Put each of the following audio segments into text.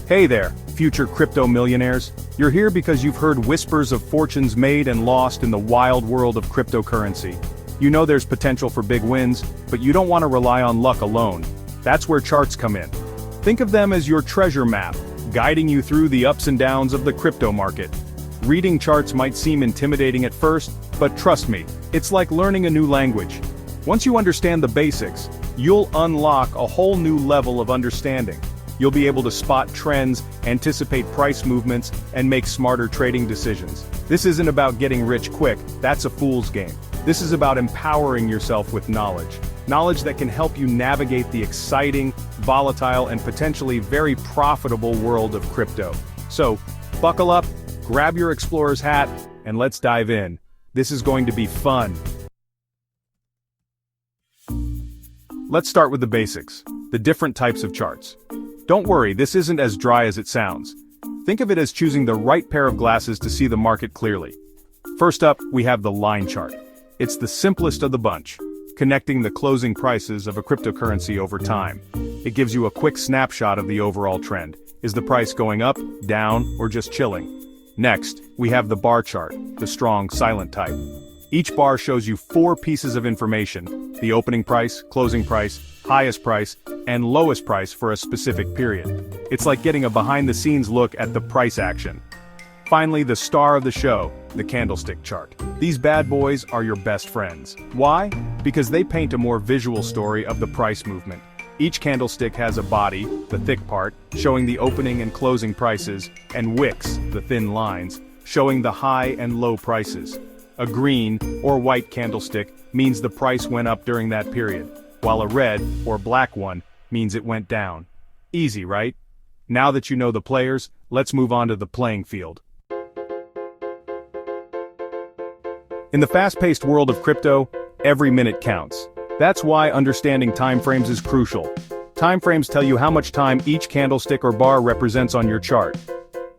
Hey there, future crypto millionaires. You're here because you've heard whispers of fortunes made and lost in the wild world of cryptocurrency. You know there's potential for big wins, but you don't want to rely on luck alone. That's where charts come in. Think of them as your treasure map, guiding you through the ups and downs of the crypto market. Reading charts might seem intimidating at first, but trust me, it's like learning a new language. Once you understand the basics, you'll unlock a whole new level of understanding. You'll be able to spot trends, anticipate price movements, and make smarter trading decisions. This isn't about getting rich quick, that's a fool's game. This is about empowering yourself with knowledge. Knowledge that can help you navigate the exciting, volatile, and potentially very profitable world of crypto. So, buckle up, grab your explorer's hat, and let's dive in. This is going to be fun. Let's start with the basics, the different types of charts. Don't worry, this isn't as dry as it sounds. Think of it as choosing the right pair of glasses to see the market clearly. First up, we have the line chart. It's the simplest of the bunch, connecting the closing prices of a cryptocurrency over time. It gives you a quick snapshot of the overall trend. Is the price going up, down, or just chilling? Next, we have the bar chart, the strong, silent type. Each bar shows you 4 pieces of information: the opening price, closing price, highest price, and lowest price for a specific period. It's like getting a behind-the-scenes look at the price action. Finally, the star of the show, the candlestick chart. These bad boys are your best friends. Why? Because they paint a more visual story of the price movement. Each candlestick has a body, the thick part, showing the opening and closing prices, and wicks, the thin lines, showing the high and low prices. A green or white candlestick means the price went up during that period, while a red or black one means it went down. Easy, right? Now that you know the players, let's move on to the playing field. In the fast-paced world of crypto, every minute counts. That's why understanding timeframes is crucial. Timeframes tell you how much time each candlestick or bar represents on your chart.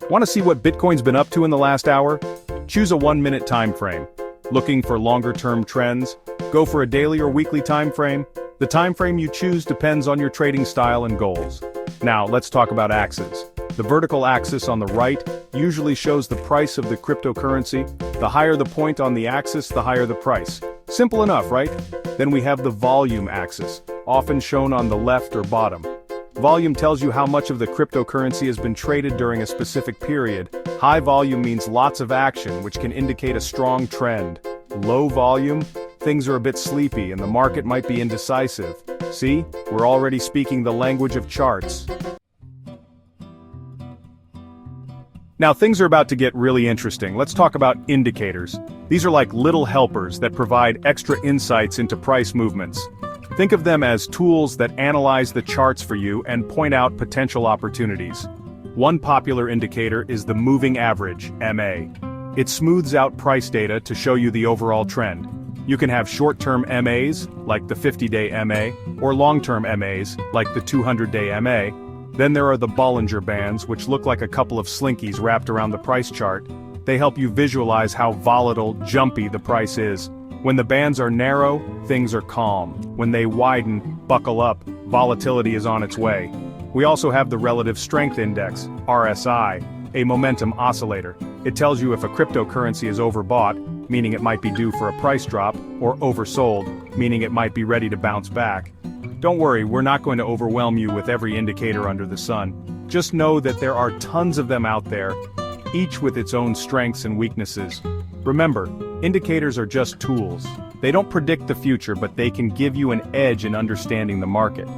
Want to see what Bitcoin's been up to in the last hour? Choose a 1-minute time frame. Looking for longer-term trends? Go for a daily or weekly time frame. The time frame you choose depends on your trading style and goals. Now, let's talk about axes. The vertical axis on the right usually shows the price of the cryptocurrency. The higher the point on the axis, the higher the price. Simple enough, right? Then we have the volume axis, often shown on the left or bottom. Volume tells you how much of the cryptocurrency has been traded during a specific period. High volume means lots of action, which can indicate a strong trend. Low volume, things are a bit sleepy and the market might be indecisive. See, we're already speaking the language of charts. Now things are about to get really interesting. Let's talk about indicators. These are like little helpers that provide extra insights into price movements. Think of them as tools that analyze the charts for you and point out potential opportunities. One popular indicator is the moving average, MA. It smooths out price data to show you the overall trend. You can have short-term MAs, like the 50-day MA, or long-term MAs, like the 200-day MA. Then there are the Bollinger Bands, which look like a couple of slinkies wrapped around the price chart. They help you visualize how volatile, jumpy the price is. When the bands are narrow, things are calm. When they widen, buckle up, volatility is on its way. We also have the Relative Strength Index, RSI, a momentum oscillator. It tells you if a cryptocurrency is overbought, meaning it might be due for a price drop, or oversold, meaning it might be ready to bounce back. Don't worry, we're not going to overwhelm you with every indicator under the sun. Just know that there are tons of them out there, each with its own strengths and weaknesses. Remember, indicators are just tools. They don't predict the future, but they can give you an edge in understanding the market.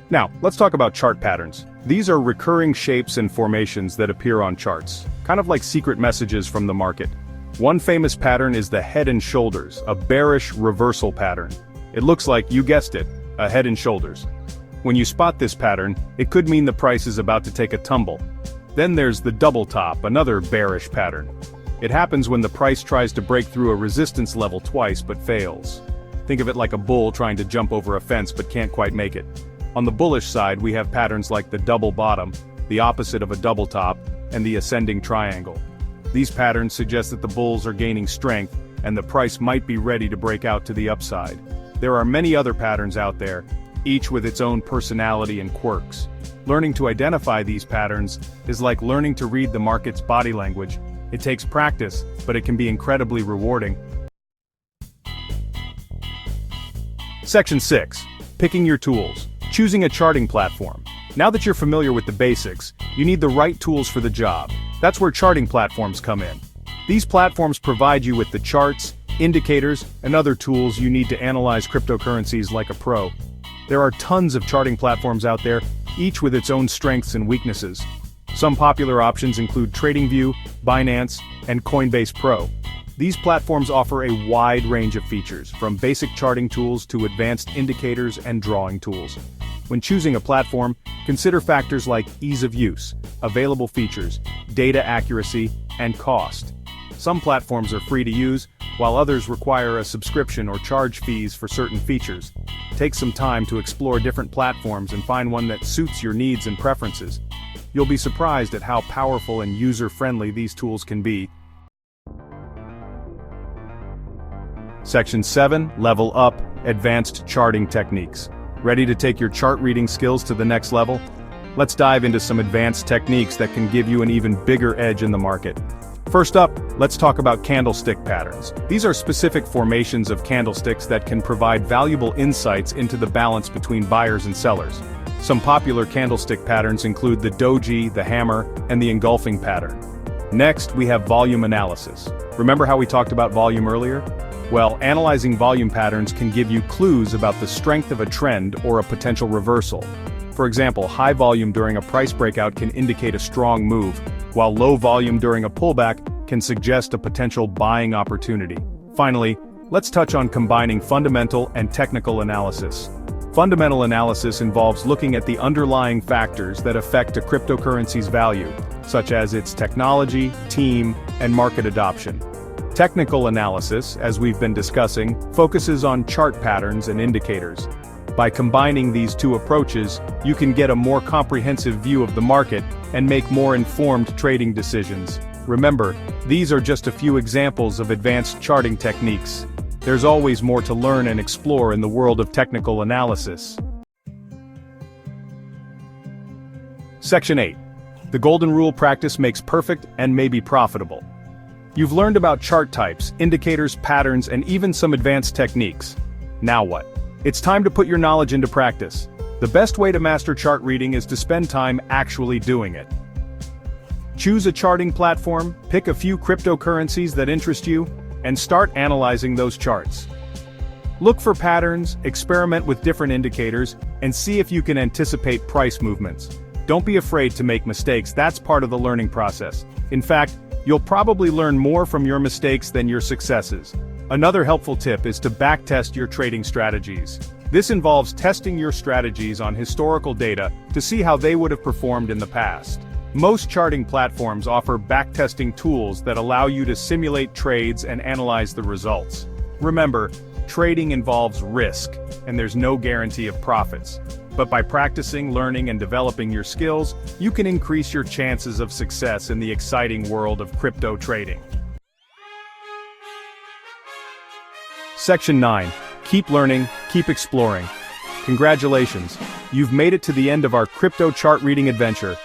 Now, let's talk about chart patterns. These are recurring shapes and formations that appear on charts, kind of like secret messages from the market. One famous pattern is the head and shoulders, a bearish reversal pattern. It looks like, you guessed it, a head and shoulders. When you spot this pattern, it could mean the price is about to take a tumble. Then there's the double top, another bearish pattern. It happens when the price tries to break through a resistance level twice but fails. Think of it like a bull trying to jump over a fence but can't quite make it. On the bullish side, we have patterns like the double bottom, the opposite of a double top, and the ascending triangle. These patterns suggest that the bulls are gaining strength, and the price might be ready to break out to the upside. There are many other patterns out there. each with its own personality and quirks. Learning to identify these patterns is like learning to read the market's body language. It takes practice, but it can be incredibly rewarding. Section 6. Picking your tools. Choosing a charting platform. Now that you're familiar with the basics, you need the right tools for the job. That's where charting platforms come in. These platforms provide you with the charts, indicators, and other tools you need to analyze cryptocurrencies like a pro. There are tons of charting platforms out there, each with its own strengths and weaknesses. Some popular options include TradingView, Binance, and Coinbase Pro. These platforms offer a wide range of features, from basic charting tools to advanced indicators and drawing tools. When choosing a platform, consider factors like ease of use, available features, data accuracy, and cost. Some platforms are free to use, while others require a subscription or charge fees for certain features. Take some time to explore different platforms and find one that suits your needs and preferences. You'll be surprised at how powerful and user-friendly these tools can be. Section 7. Level Up, Advanced Charting Techniques. Ready to take your chart reading skills to the next level? Let's dive into some advanced techniques that can give you an even bigger edge in the market. First up, let's talk about candlestick patterns. These are specific formations of candlesticks that can provide valuable insights into the balance between buyers and sellers. Some popular candlestick patterns include the doji, the hammer, and the engulfing pattern. Next, we have volume analysis. Remember how we talked about volume earlier? Well, analyzing volume patterns can give you clues about the strength of a trend or a potential reversal. For example, high volume during a price breakout can indicate a strong move, while low volume during a pullback can suggest a potential buying opportunity. Finally, let's touch on combining fundamental and technical analysis. Fundamental analysis involves looking at the underlying factors that affect a cryptocurrency's value, such as its technology, team, and market adoption. Technical analysis, as we've been discussing, focuses on chart patterns and indicators. By combining these two approaches, you can get a more comprehensive view of the market and make more informed trading decisions. Remember, these are just a few examples of advanced charting techniques. There's always more to learn and explore in the world of technical analysis. Section 8. The golden rule: practice makes perfect and may be profitable. You've learned about chart types, indicators, patterns, and even some advanced techniques. Now what? It's time to put your knowledge into practice. The best way to master chart reading is to spend time actually doing it. Choose a charting platform, pick a few cryptocurrencies that interest you, and start analyzing those charts. Look for patterns, experiment with different indicators, and see if you can anticipate price movements. Don't be afraid to make mistakes. That's part of the learning process. In fact, you'll probably learn more from your mistakes than your successes. Another helpful tip is to backtest your trading strategies. This involves testing your strategies on historical data to see how they would have performed in the past. Most charting platforms offer backtesting tools that allow you to simulate trades and analyze the results. Remember, trading involves risk, and there's no guarantee of profits. But by practicing, learning, and developing your skills, you can increase your chances of success in the exciting world of crypto trading. Section 9. Keep learning, keep exploring. Congratulations, you've made it to the end of our crypto chart reading adventure.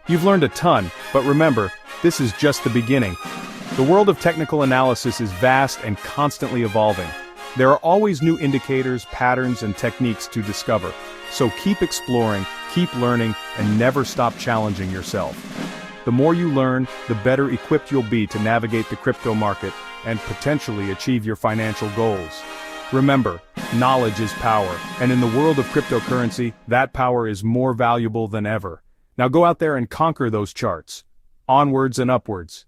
You've learned a ton, but remember, this is just the beginning. The world of technical analysis is vast and constantly evolving. There are always new indicators, patterns, and techniques to discover. So keep exploring, keep learning, and never stop challenging yourself. The more you learn, the better equipped you'll be to navigate the crypto market and potentially achieve your financial goals. Remember, knowledge is power, and in the world of cryptocurrency, that power is more valuable than ever. Now go out there and conquer those charts. Onwards and upwards.